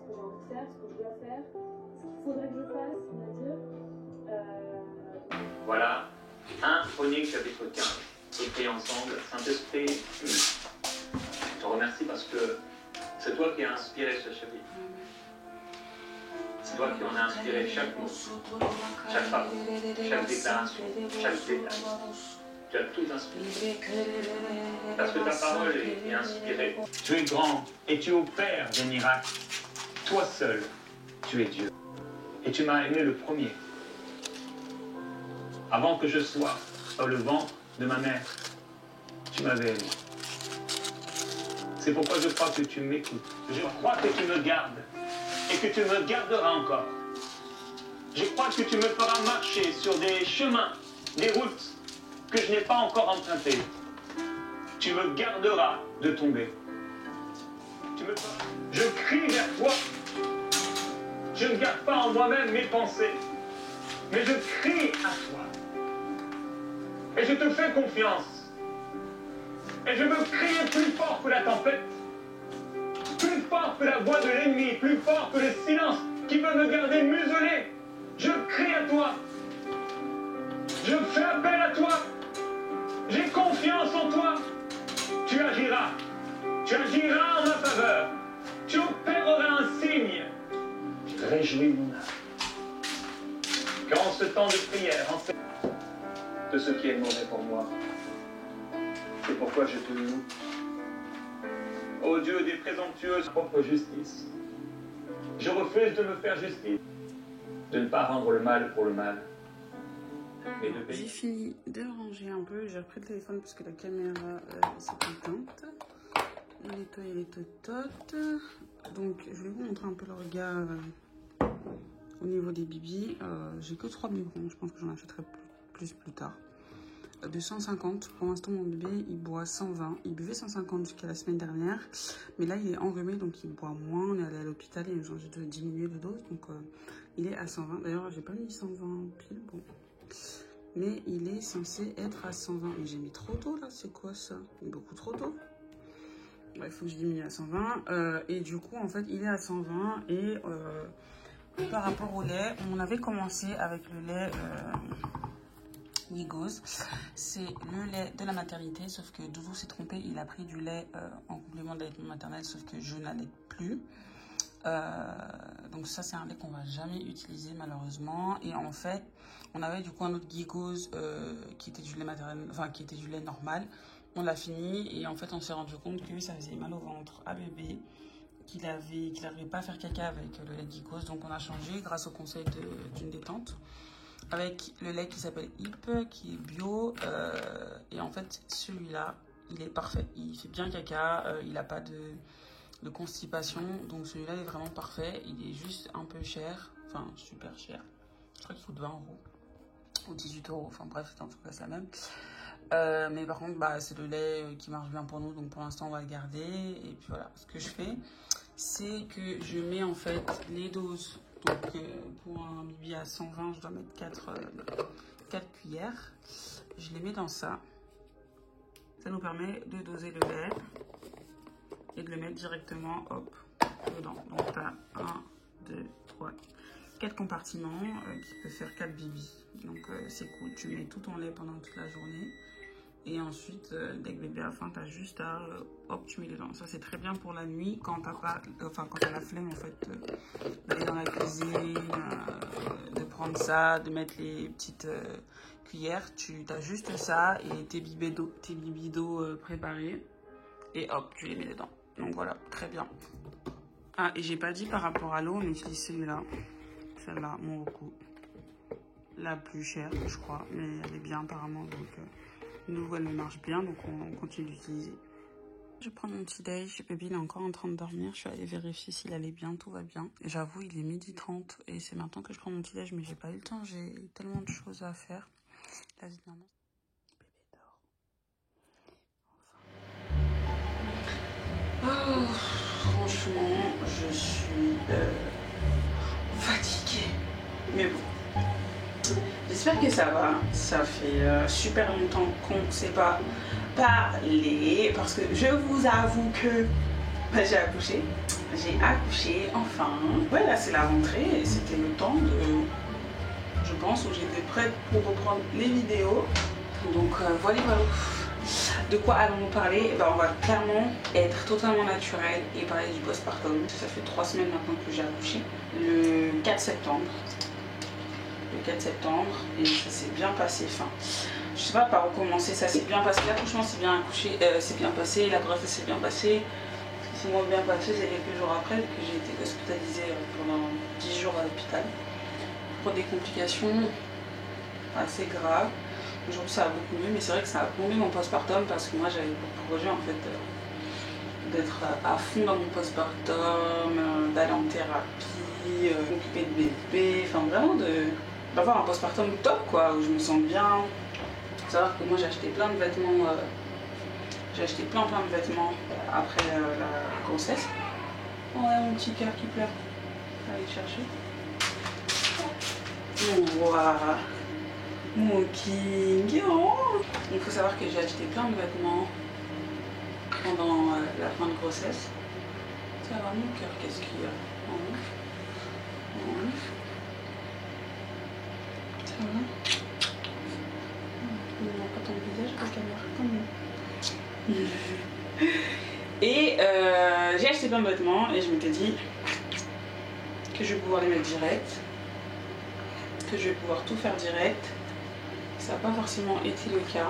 que j'ai envie de faire, ce que je dois faire, ce qu'il faudrait que je fasse, on va dire. Voilà, un Chronique chapitre 15, écrit ensemble. Saint-Esprit, je te remercie parce que c'est toi qui as inspiré ce chapitre. C'est toi qui en as inspiré chaque mot, chaque parole, chaque déclaration, chaque détail. Tu as tout inspiré. Parce que ta parole est inspirée. Tu es grand et tu opères des miracles. Toi seul, tu es Dieu. Et tu m'as aimé le premier. Avant que je sois dans le ventre de ma mère, tu m'avais aimé. C'est pourquoi je crois que tu m'écoutes. Je crois que tu me gardes et que tu me garderas encore. Je crois que tu me feras marcher sur des chemins, des routes que je n'ai pas encore empruntées. Tu me garderas de tomber. Je crie vers toi. Je ne garde pas en moi-même mes pensées, mais je crie à toi. Et je te fais confiance. Et je veux crier plus fort que la tempête, plus fort que la voix de l'ennemi, plus fort que le silence qui veut me garder muselé. Je crie à toi. Je fais appel à toi. J'ai confiance en toi. Tu agiras. Tu agiras en ma faveur. Tu opéreras un signe. Je réjouis mon âme. Qu'en ce temps de prière, en fait, de ce qui est mauvais pour moi. C'est pourquoi je te loue. Ô Dieu des présomptueuses propres justice, je refuse de me faire justice, de ne pas rendre le mal pour le mal, mais de payer. J'ai fini de ranger un peu, j'ai repris le téléphone parce que la caméra s'est éteinte. Le nettoyer les tototes. Donc je vais vous montrer un peu le regard au niveau des bibis. J'ai que 3 biberons, je pense que j'en achèterai plus tard. De 150, pour l'instant mon bébé il boit 120, il buvait 150 jusqu'à la semaine dernière, mais là il est enrhumé donc il boit moins, on est allé à l'hôpital, il a changé de diminuer de dose, donc il est à 120, d'ailleurs j'ai pas mis 120 pile, bon, mais il est censé être à 120, mais j'ai mis trop tôt là, c'est quoi ça, beaucoup trop tôt. Il faut que je diminue à 120, et du coup en fait il est à 120, et par rapport au lait, on avait commencé avec le lait Wigos, c'est le lait de la maternité, sauf que Doudou s'est trompé, il a pris du lait en complément d'allaitement maternel, sauf que je n'allaite plus. Donc ça c'est un lait qu'on va jamais utiliser malheureusement. Et en fait, on avait du coup un autre Wigos qui était du lait maternel, enfin qui était du lait normal. On l'a fini et en fait on s'est rendu compte que ça faisait mal au ventre à bébé, qu'il n'arrivait pas à faire caca avec le lait Wigos. Donc on a changé grâce au conseil d'une des tantes, avec le lait qui s'appelle Hip, qui est bio, et en fait celui-là il est parfait, il fait bien caca, il n'a pas de constipation, donc celui-là est vraiment parfait. Il est juste un peu cher, enfin super cher, je crois qu'il coûte 20 € ou 18 €, enfin bref en tout cas c'est la même, mais par contre bah, c'est le lait qui marche bien pour nous, donc pour l'instant on va le garder. Et puis voilà, ce que je fais c'est que je mets en fait les doses. Donc pour un bibi à 120, je dois mettre 4 cuillères. Je les mets dans ça. Ça nous permet de doser le lait et de le mettre directement, hop, dedans. Donc tu as 1, 2, 3, 4 compartiments qui peuvent faire 4 bibis. Donc c'est cool. Tu mets tout ton lait pendant toute la journée. Et ensuite, dès que bébé a faim, tu as juste à, hop, tu mets dedans. Ça, c'est très bien pour la nuit, quand t'as pas, enfin, quand t'as la flemme, en fait, d'aller dans la cuisine, de prendre ça, de mettre les petites cuillères. Tu as juste ça et tes bibis d'eau préparés. Et hop, tu les mets dedans. Donc voilà, très bien. Ah, et j'ai pas dit par rapport à l'eau, on utilise celui-là. Celle-là, mon recours. La plus chère, je crois, mais elle est bien apparemment, donc... Nous, elle marche bien, donc on continue d'utiliser. Je prends mon petit déj. Bébé, il est encore en train de dormir. Je suis allée vérifier s'il allait bien, tout va bien. J'avoue, il est 12h30 et c'est maintenant que je prends mon petit déj, mais j'ai pas eu le temps. J'ai tellement de choses à faire. Là, maman. Bébé dort. Enfin. Oh, franchement, je suis fatiguée. Mais bon. J'espère que ça va. Ça fait super longtemps qu'on ne s'est pas parlé, parce que je vous avoue que J'ai accouché. J'ai accouché, enfin. Ouais, là c'est la rentrée et c'était le temps de... Je pense où j'étais prête pour reprendre les vidéos. Donc voilà. De quoi allons-nous parler? On va clairement être totalement naturel et parler du postpartum. Ça fait 3 semaines maintenant que j'ai accouché. Le 4 septembre. Le 4 septembre. Et ça s'est bien passé. Enfin, je sais pas par où commencer. Ça s'est bien passé. L'accouchement s'est bien passé. La grossesse s'est bien passée. Ce qui s'est moins bien passé, c'est quelques jours après que j'ai été hospitalisée pendant 10 jours à l'hôpital. Pour des complications assez graves. Aujourd'hui ça va beaucoup mieux, mais c'est vrai que ça a plombé mon postpartum parce que moi j'avais pour projet en fait d'être à fond dans mon postpartum, d'aller en thérapie, m'occuper de bébé, enfin vraiment d'avoir un postpartum top quoi, où je me sens bien. Faut savoir que moi j'ai acheté plein de vêtements, plein de vêtements après la grossesse. Oh ouais, mon petit cœur qui pleure, allez le chercher. Wow. Mon king. Oh. Il faut savoir que j'ai acheté plein de vêtements pendant la fin de grossesse. Ça va mon cœur, qu'est-ce qu'il y a? Ça va? Il n'y a pas ton visage, la caméra comme Et j'ai acheté plein de vêtements et je m'étais dit que je vais pouvoir les mettre direct, que je vais pouvoir tout faire direct. Ça n'a pas forcément été le cas.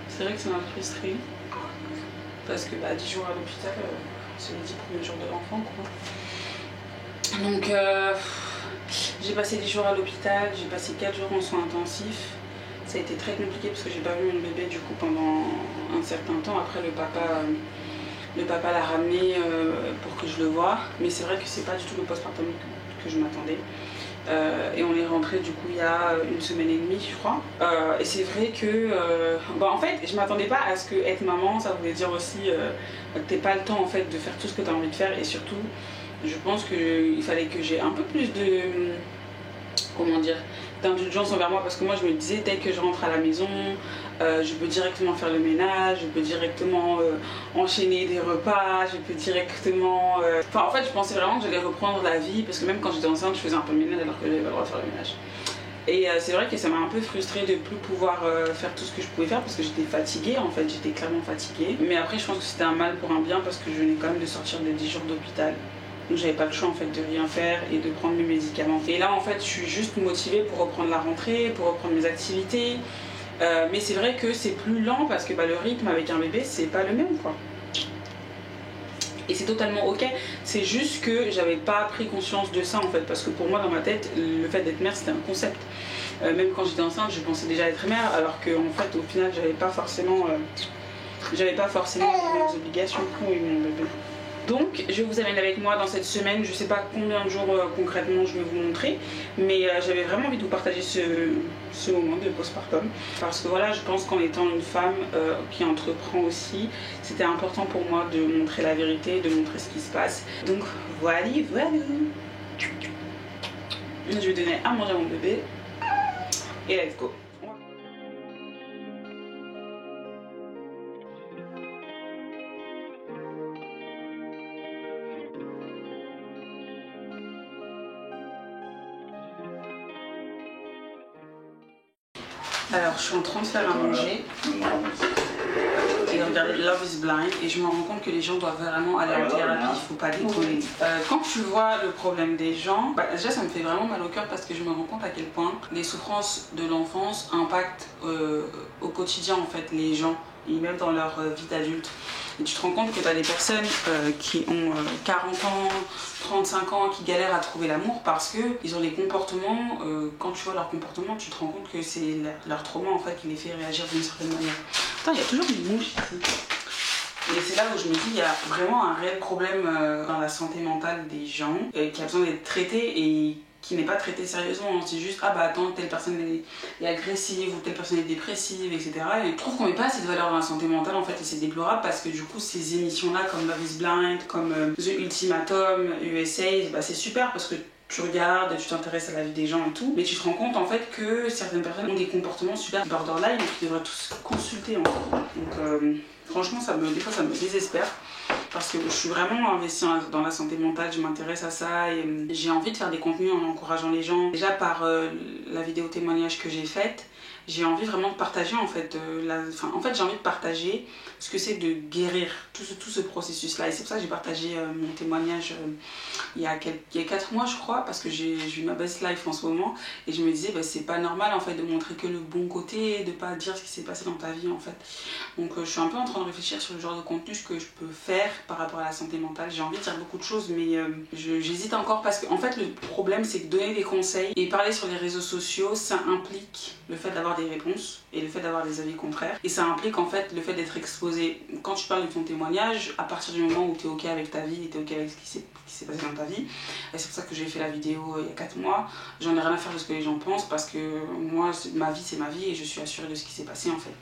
C'est vrai que ça m'a frustrée parce que 10 jours à l'hôpital, c'est les 10 premiers jours de l'enfant quoi. Donc j'ai passé 10 jours à l'hôpital, j'ai passé 4 jours en soins intensifs. Ça a été très compliqué parce que j'ai pas vu mon bébé du coup pendant un certain temps. Après le papa l'a ramené pour que je le voie. Mais c'est vrai que c'est pas du tout le postpartum que je m'attendais. Et on est rentré du coup il y a 1 semaine et demie je crois. Et c'est vrai que en fait je m'attendais pas à ce que être maman ça voulait dire aussi que t'aies pas le temps en fait de faire tout ce que tu as envie de faire. Et surtout je pense qu'il fallait que j'ai un peu plus de d'indulgence envers moi parce que moi je me disais dès que je rentre à la maison je peux directement faire le ménage, je peux directement enchaîner des repas, je peux directement... Enfin en fait je pensais vraiment que j'allais reprendre la vie parce que même quand j'étais enceinte je faisais un peu le ménage alors que j'avais pas le droit de faire le ménage. Et c'est vrai que ça m'a un peu frustrée de plus pouvoir faire tout ce que je pouvais faire parce que j'étais fatiguée en fait, j'étais clairement fatiguée. Mais après je pense que c'était un mal pour un bien parce que je venais quand même de sortir de 10 jours d'hôpital. Donc j'avais pas le choix en fait de rien faire et de prendre mes médicaments. Et là en fait je suis juste motivée pour reprendre la rentrée, pour reprendre mes activités. Mais c'est vrai que c'est plus lent parce que le rythme avec un bébé c'est pas le même quoi. Et c'est totalement ok, c'est juste que j'avais pas pris conscience de ça en fait parce que pour moi dans ma tête le fait d'être mère c'était un concept. Même quand j'étais enceinte je pensais déjà être mère alors que en fait au final j'avais pas forcément les mêmes obligations pour mon bébé. Donc je vous amène avec moi dans cette semaine, je sais pas combien de jours concrètement je vais vous montrer, mais j'avais vraiment envie de vous partager ce moment de postpartum parce que voilà je pense qu'en étant une femme qui entreprend aussi, c'était important pour moi de montrer la vérité, de montrer ce qui se passe. Donc voilà. Je vais donner à manger à mon bébé et let's go. Alors je suis en train de faire à manger et de regarder Love is Blind et je me rends compte que les gens doivent vraiment aller en thérapie, il faut pas déconner. Quand tu vois le problème des gens, déjà ça me fait vraiment mal au cœur parce que je me rends compte à quel point les souffrances de l'enfance impactent au quotidien en fait les gens et même dans leur vie d'adulte. Et tu te rends compte que tu as des personnes qui ont 40 ans, 35 ans, qui galèrent à trouver l'amour parce qu'ils ont des comportements, quand tu vois leur comportement, tu te rends compte que c'est leur trauma en fait qui les fait réagir d'une certaine manière. Putain, il y a toujours des mouches ici. Et c'est là où je me dis qu'il y a vraiment un réel problème dans la santé mentale des gens qui a besoin d'être traité et qui n'est pas traité sérieusement. C'est juste attends, telle personne est agressive ou telle personne est dépressive, etc. Et je trouve qu'on met pas assez de valeur dans la santé mentale en fait et c'est déplorable parce que du coup ces émissions là comme Love is Blind, comme The Ultimatum, USA, c'est super parce que tu regardes, tu t'intéresses à la vie des gens et tout, mais tu te rends compte en fait que certaines personnes ont des comportements super borderline et qu'ils devraient tous consulter en fait. Donc franchement des fois ça me désespère. parce que je suis vraiment investie dans la santé mentale, je m'intéresse à ça et j'ai envie de faire des contenus en encourageant les gens. Déjà par la vidéo témoignage que j'ai faite, j'ai envie vraiment de partager en fait, j'ai envie de partager ce que c'est de guérir tout ce processus-là. Et c'est pour ça que j'ai partagé mon témoignage il y a 4 mois je crois, parce que j'ai eu ma best life en ce moment et je me disais bah, c'est pas normal en fait de montrer que le bon côté, de pas dire ce qui s'est passé dans ta vie en fait. Donc je suis un peu en train de réfléchir sur le genre de contenu que je peux faire par rapport à la santé mentale. J'ai envie de dire beaucoup de choses mais j'hésite encore parce que en fait le problème c'est que donner des conseils et parler sur les réseaux sociaux ça implique le fait d'avoir des réponses et le fait d'avoir des avis contraires et ça implique en fait le fait d'être exposé. Quand tu parles de ton témoignage, à partir du moment où tu es ok avec ta vie et tu es ok avec ce qui s'est passé dans ta vie, et c'est pour ça que j'ai fait la vidéo il y a 4 mois, j'en ai rien à faire de ce que les gens pensent parce que moi ma vie c'est ma vie et je suis assurée de ce qui s'est passé en fait.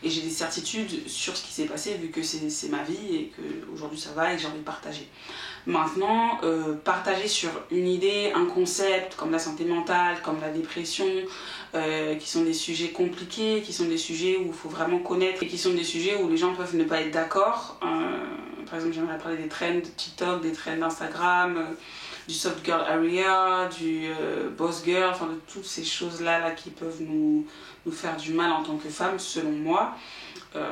Et j'ai des certitudes sur ce qui s'est passé vu que c'est ma vie et qu'aujourd'hui ça va et que j'ai envie de partager. Maintenant, partager sur une idée, un concept comme la santé mentale, comme la dépression, qui sont des sujets compliqués, qui sont des sujets où il faut vraiment connaître et qui sont des sujets où les gens peuvent ne pas être d'accord. Par exemple, j'aimerais parler des trends TikTok, des trends Instagram, du soft girl area, du boss girl, enfin de toutes ces choses-là qui peuvent nous faire du mal en tant que femmes, selon moi.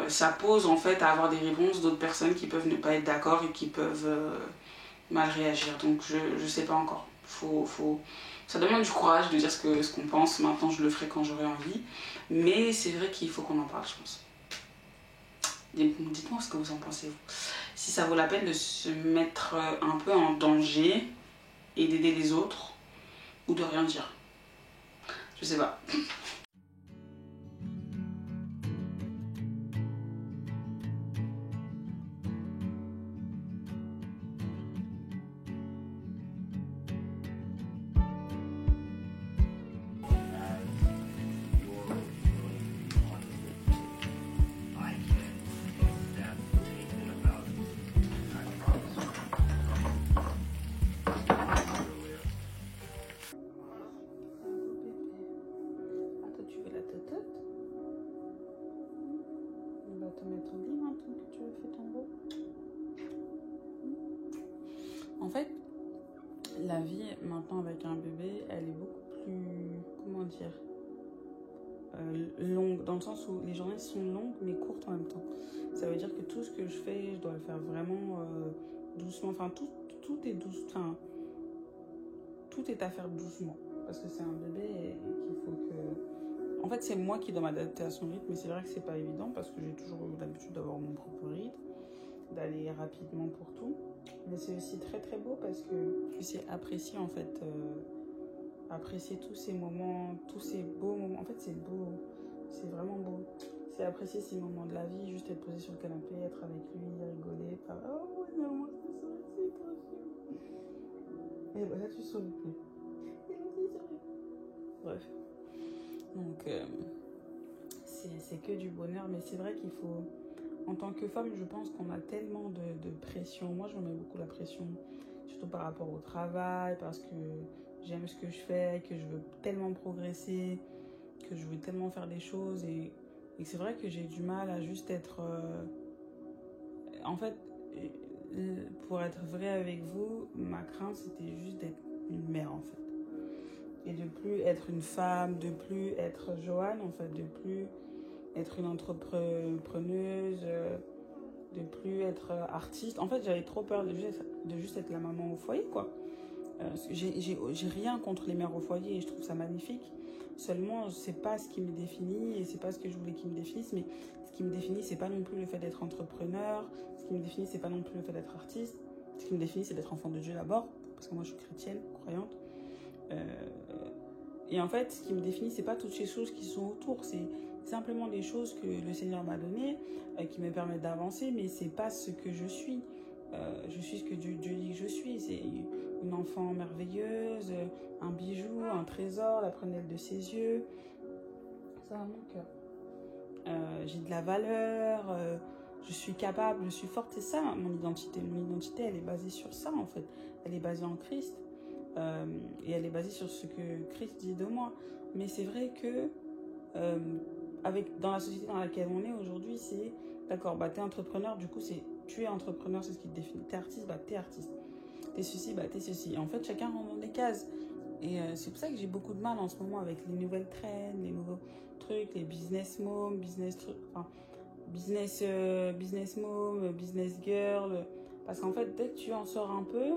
Ça pose en fait à avoir des réponses d'autres personnes qui peuvent ne pas être d'accord et qui peuvent mal réagir. Donc je sais pas encore. Ça demande du courage de dire ce qu'on pense. Maintenant je le ferai quand j'aurai envie. Mais c'est vrai qu'il faut qu'on en parle, je pense. Dites-moi ce que vous en pensez, vous. Si ça vaut la peine de se mettre un peu en danger et d'aider les autres ou de rien dire. Je sais pas. En fait, la vie maintenant avec un bébé, elle est beaucoup plus, comment dire, longue, dans le sens où les journées sont longues mais courtes en même temps. Ça veut dire que tout ce que je fais, je dois le faire vraiment doucement. Enfin, tout est douce. Enfin, tout est à faire doucement parce que c'est un bébé et qu'il faut que. En fait, c'est moi qui dois m'adapter à son rythme, mais c'est vrai que c'est pas évident parce que j'ai toujours eu l'habitude d'avoir mon propre rythme, d'aller rapidement pour tout. Mais c'est aussi très très beau parce que tu sais apprécier en fait, apprécier tous ces moments, tous ces beaux moments. En fait, c'est beau, c'est vraiment beau. C'est apprécier ces moments de la vie, juste être posé sur le canapé, être avec lui, rigoler, par oh non, moi ça serait si possible. Et bah là tu souris plus. Bref. Donc c'est que du bonheur, mais c'est vrai qu'il faut. En tant que femme, je pense qu'on a tellement de pression. Moi, je me mets beaucoup la pression, surtout par rapport au travail, parce que j'aime ce que je fais, que je veux tellement progresser, que je veux tellement faire des choses. Et c'est vrai que j'ai du mal à juste être... En fait, pour être vraie avec vous, ma crainte, c'était juste d'être une mère, en fait. Et de plus être une femme, de plus être Joanne, en fait, de plus être une entrepreneuse, de plus être artiste. En fait, j'avais trop peur de juste être la maman au foyer, quoi. J'ai rien contre les mères au foyer et je trouve ça magnifique. Seulement, c'est pas ce qui me définit et c'est pas ce que je voulais qu'il me définisse. Mais ce qui me définit, c'est pas non plus le fait d'être entrepreneur. Ce qui me définit, c'est pas non plus le fait d'être artiste. Ce qui me définit, c'est d'être enfant de Dieu d'abord, parce que moi, je suis chrétienne, croyante. Et en fait, ce qui me définit, c'est pas toutes ces choses qui sont autour. C'est simplement des choses que le Seigneur m'a données, qui me permettent d'avancer, mais c'est pas ce que je suis. Je suis ce que Dieu dit que je suis. C'est une enfant merveilleuse, un bijou, un trésor, la prunelle de ses yeux. Ça va mon cœur. J'ai de la valeur, je suis capable, je suis forte. C'est ça mon identité. Mon identité, elle est basée sur ça en fait. Elle est basée en Christ. Et elle est basée sur ce que Christ dit de moi. Mais c'est vrai que dans la société dans laquelle on est aujourd'hui, c'est d'accord, bah t'es entrepreneur, du coup tu tu es entrepreneur, c'est ce qui te définit. T'es artiste, bah t'es artiste. T'es ceci, bah t'es ceci. Et en fait, chacun rentre dans des cases. Et c'est pour ça que j'ai beaucoup de mal en ce moment avec les nouvelles trends, les nouveaux trucs, les business moms, business mom, business girl. Parce qu'en fait, dès que tu en sors un peu,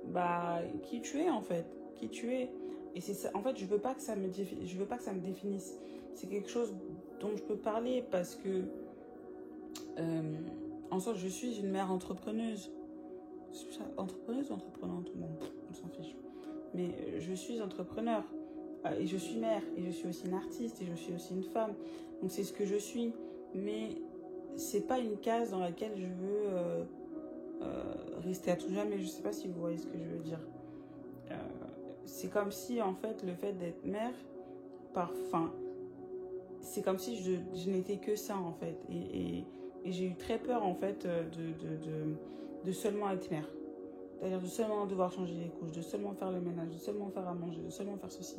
bah, qui tu es en fait, qui tu es. Et c'est ça, en fait, je veux pas que ça me définisse. C'est quelque chose dont je peux parler parce que, en soi, je suis une mère entrepreneuse. Entrepreneuse ou entreprenante? Bon, on s'en fiche. Mais je suis entrepreneur. Et je suis mère. Et je suis aussi une artiste. Et je suis aussi une femme. Donc c'est ce que je suis. Mais c'est pas une case dans laquelle je veux rester à tout jamais. Je sais pas si vous voyez ce que je veux dire. C'est comme si, en fait, le fait d'être mère, c'est comme si je n'étais que ça, en fait. Et j'ai eu très peur, en fait, de seulement être mère. C'est-à-dire de seulement devoir changer les couches, de seulement faire le ménage, de seulement faire à manger, de seulement faire ceci.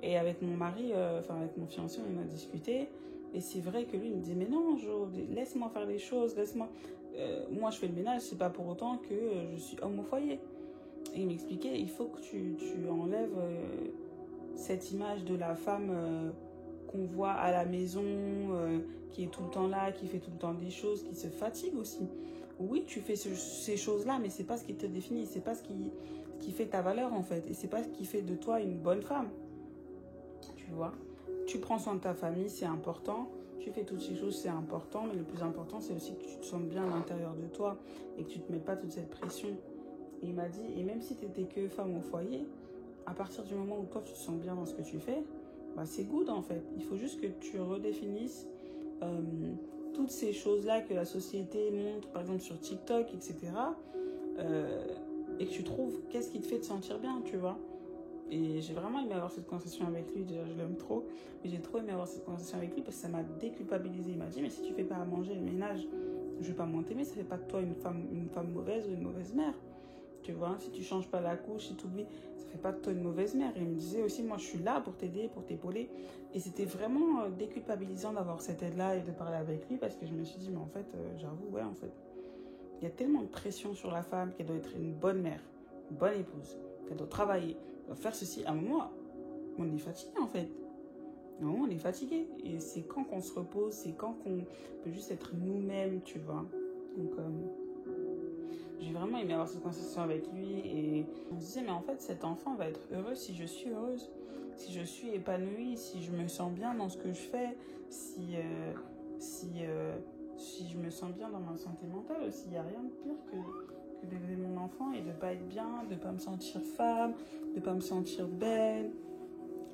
Et avec mon mari, avec mon fiancé, on a discuté. Et c'est vrai que lui, il me dit, mais non, Jo, laisse-moi faire les choses, laisse-moi... moi, je fais le ménage, c'est pas pour autant que je suis homme au foyer. Et il m'expliquait, il faut que tu enlèves cette image de la femme qu'on voit à la maison, qui est tout le temps là, qui fait tout le temps des choses, qui se fatigue aussi. Oui, tu fais ces choses-là, mais c'est pas ce qui te définit, c'est pas ce qui fait ta valeur en fait, et c'est pas ce qui fait de toi une bonne femme. Tu vois, tu prends soin de ta famille, c'est important. Tu fais toutes ces choses, c'est important, mais le plus important, c'est aussi que tu te sentes bien à l'intérieur de toi et que tu te mets pas toute cette pression. Et il m'a dit, et même si tu n'étais que femme au foyer, à partir du moment où toi tu te sens bien dans ce que tu fais, bah c'est good en fait. Il faut juste que tu redéfinisses toutes ces choses-là que la société montre, par exemple sur TikTok, etc. Et que tu trouves qu'est-ce qui te fait te sentir bien, tu vois. Et j'ai vraiment aimé avoir cette conversation avec lui, déjà je l'aime trop, mais j'ai trop aimé avoir cette conversation avec lui parce que ça m'a déculpabilisé. Il m'a dit, mais si tu fais pas à manger, le ménage, je vais pas moins t'aimer, ça fait pas de toi une femme mauvaise ou une mauvaise mère. Tu vois, si tu changes pas la couche, si tu oublies, ça fait pas de toi une mauvaise mère. Et il me disait aussi, moi je suis là pour t'aider, pour t'épauler. Et c'était vraiment déculpabilisant d'avoir cette aide-là et de parler avec lui parce que je me suis dit, mais en fait, j'avoue, ouais, en fait, il y a tellement de pression sur la femme qu'elle doit être une bonne mère, une bonne épouse, qu'elle doit travailler, qu'elle doit faire ceci. À un moment, on est fatigué en fait. À un moment, on est fatigué. Et c'est quand qu'on se repose, c'est quand qu'on peut juste être nous-mêmes, tu vois. Donc, j'ai vraiment aimé avoir cette conversation avec lui et on se disait mais en fait cet enfant va être heureux si je suis heureuse, si je suis épanouie, si je me sens bien dans ce que je fais, si je me sens bien dans ma santé mentale aussi. Il n'y a rien de pire que d'élever mon enfant et de ne pas être bien, de ne pas me sentir femme, de ne pas me sentir belle.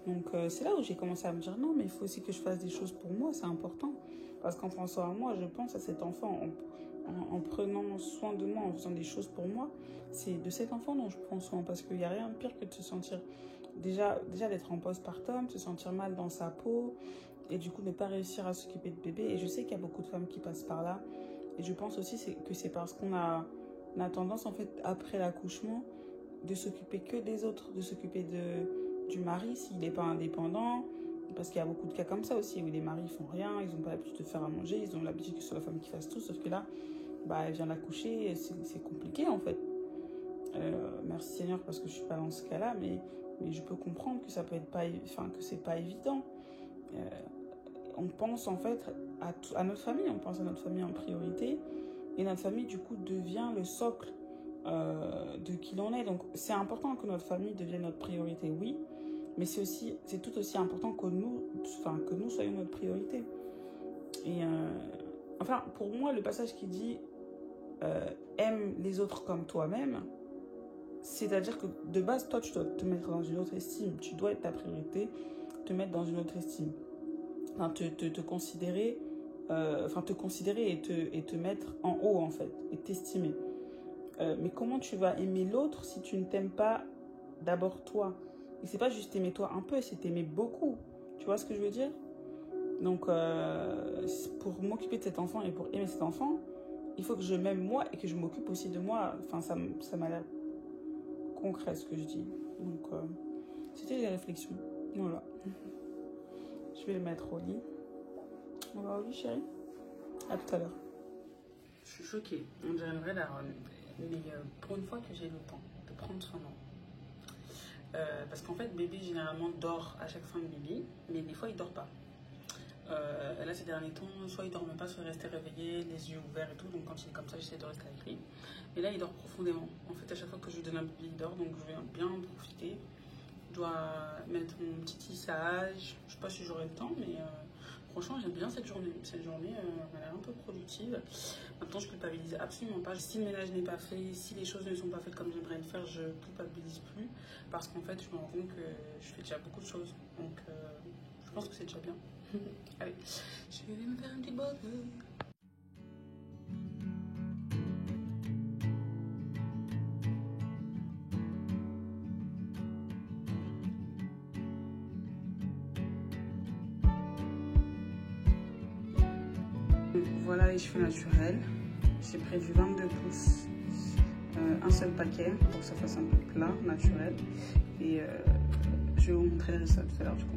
Donc c'est là où j'ai commencé à me dire non mais il faut aussi que je fasse des choses pour moi, c'est important. Parce qu'en pensant à moi, je pense à cet enfant en prenant soin de moi, en faisant des choses pour moi, c'est de cet enfant dont je prends soin. Parce qu'il n'y a rien de pire que de se sentir, déjà d'être en postpartum, se sentir mal dans sa peau, et du coup ne pas réussir à s'occuper de bébé. Et je sais qu'il y a beaucoup de femmes qui passent par là. Et je pense aussi que c'est parce qu'on a tendance, en fait, après l'accouchement, de s'occuper que des autres, de s'occuper du mari s'il n'est pas indépendant. Parce qu'il y a beaucoup de cas comme ça aussi, où les maris font rien, ils n'ont pas l'habitude de faire à manger, ils ont l'habitude que ce soit la femme qui fasse tout, sauf que là, bah, elle vient d'accoucher, c'est compliqué en fait. Merci Seigneur parce que je suis pas dans ce cas-là, mais je peux comprendre que ça peut être que c'est pas évident. On pense en fait à notre famille, on pense à notre famille en priorité, et notre famille du coup devient le socle de qui l'on est. Donc c'est important que notre famille devienne notre priorité, oui, mais c'est tout aussi important que nous soyons notre priorité. Et pour moi, le passage qui dit aime les autres comme toi-même, c'est-à-dire que de base, toi, tu dois te mettre dans une autre estime. Tu dois être ta priorité, te mettre dans une autre estime. Enfin, te considérer, et te mettre en haut, en fait, et t'estimer. Mais comment tu vas aimer l'autre si tu ne t'aimes pas d'abord toi? Et c'est pas juste aimer toi un peu, c'est t'aimer beaucoup. Tu vois ce que je veux dire? Donc, pour m'occuper de cet enfant et pour aimer cet enfant, il faut que je m'aime moi et que je m'occupe aussi de moi. Enfin, ça m'a l'air concret ce que je dis. Donc, c'était des réflexions. Voilà. Je vais le mettre au lit. On va au lit, chérie? À tout à l'heure. Je suis choquée, on dirait une vraie daronne. Mais pour une fois que j'ai le temps de prendre soin d'eux. Parce qu'en fait, bébé généralement dort à chaque fin de nuit, mais des fois il dort pas. Là, ces derniers temps, soit il dormait pas, soit il restait réveillé, les yeux ouverts et tout. Donc, quand il est comme ça, j'essaie de rester avec lui. Mais là, il dort profondément. En fait, à chaque fois que je lui donne un bébé, il dort. Donc, je vais bien en profiter. Je dois mettre mon petit tissage. Je sais pas si j'aurai le temps, mais franchement, j'aime bien cette journée. Cette journée, elle est un peu productive. Maintenant, je culpabilise absolument pas. Si le ménage n'est pas fait, si les choses ne sont pas faites comme j'aimerais le faire, je culpabilise plus. Parce qu'en fait, je me rends compte que je fais déjà beaucoup de choses. Donc, je pense que c'est déjà bien. Allez, je vais me faire un petit burger. Voilà les cheveux naturels. J'ai pris du 22 pouces, un seul paquet pour que ça fasse un peu plat, naturel. Et je vais vous montrer le résultat tout à l'heure du coup.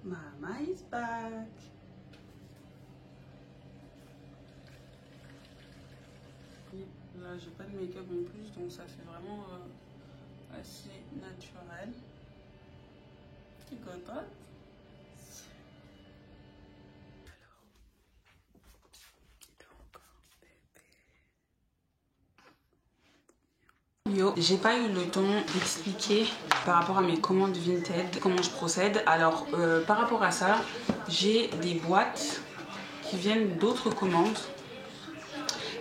Mama is back. Et là, j'ai pas de make-up en plus, donc ça fait vraiment assez naturel. Tu contente? Yo, j'ai pas eu le temps d'expliquer par rapport à mes commandes Vinted comment je procède. Alors par rapport à ça, j'ai des boîtes qui viennent d'autres commandes,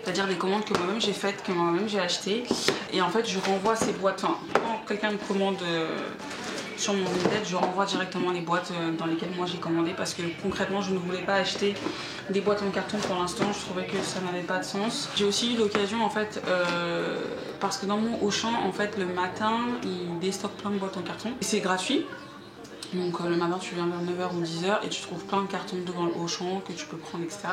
c'est-à-dire des commandes que moi-même j'ai faites, que moi-même j'ai achetées, et en fait je renvoie ces boîtes. Enfin, quand quelqu'un me commande sur mon Vinted, je renvoie directement les boîtes dans lesquelles moi j'ai commandé, parce que concrètement je ne voulais pas acheter des boîtes en carton pour l'instant, je trouvais que ça n'avait pas de sens. J'ai aussi eu l'occasion en fait, parce que dans mon Auchan en fait le matin ils déstockent plein de boîtes en carton et c'est gratuit. Donc le matin tu viens vers 9h ou 10h et tu trouves plein de cartons devant le Auchan que tu peux prendre, etc.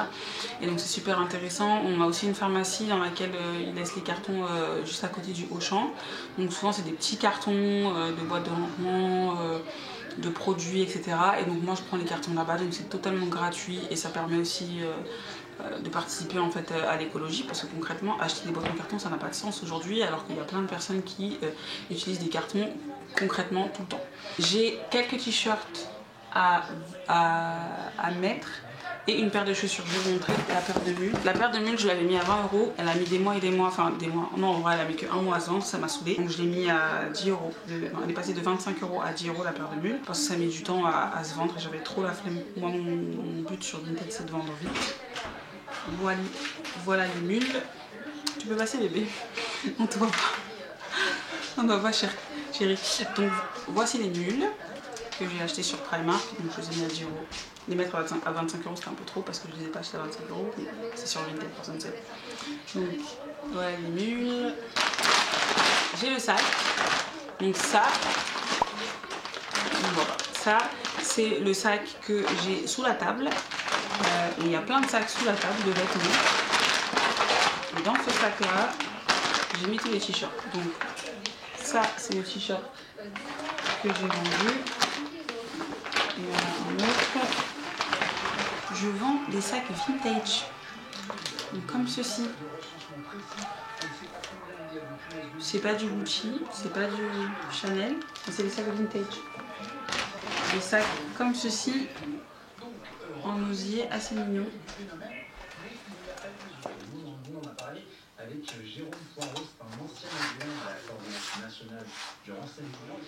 Et donc c'est super intéressant. On a aussi une pharmacie dans laquelle ils laissent les cartons juste à côté du Auchan. Donc souvent c'est des petits cartons de boîtes de rangement, de produits, etc. Et donc moi je prends les cartons là-bas, donc c'est totalement gratuit et ça permet aussi de participer en fait à l'écologie, parce que concrètement acheter des boîtes en carton ça n'a pas de sens aujourd'hui, alors qu'il y a plein de personnes qui utilisent des cartons concrètement tout le temps. J'ai quelques t-shirts à mettre et une paire de chaussures. Je vais vous montrer la paire de mules. La paire de mules je l'avais mis à 20 €, elle a mis des mois et des mois, enfin des mois, non en vrai elle a mis que un mois à se vendre, ça m'a saoulé. Donc je l'ai mis à 10 €, elle est passée de 25 € à 10 € la paire de mules, parce que ça met du temps à se vendre et j'avais trop la flemme. Moi mon but sur Vinted c'est de vendre vite. Voilà les mules. Tu peux passer bébé, on te voit pas. On te voit pas chérie. Donc voici les mules que j'ai acheté sur Primark, donc je les ai mis à 10 €. Les mettre à 25 € c'était un peu trop parce que je les ai pas achetés à 25 €, mais c'est sur Vinted, personne ne sait. Donc voilà les mules. J'ai le sac, donc ça, ça c'est le sac que j'ai sous la table. Il y a plein de sacs sous la table de vêtements. Et dans ce sac là, j'ai mis tous les t-shirts. Donc ça c'est le t-shirt que j'ai vendu. Et un autre. Je vends des sacs vintage. Donc comme ceci. C'est pas du Gucci, c'est pas du Chanel, mais c'est des sacs vintage. Des sacs comme ceci, en osier, assez mignon. avec Jérôme Poirot, c'est un ancien adjoint à la coordination nationale du renseignement.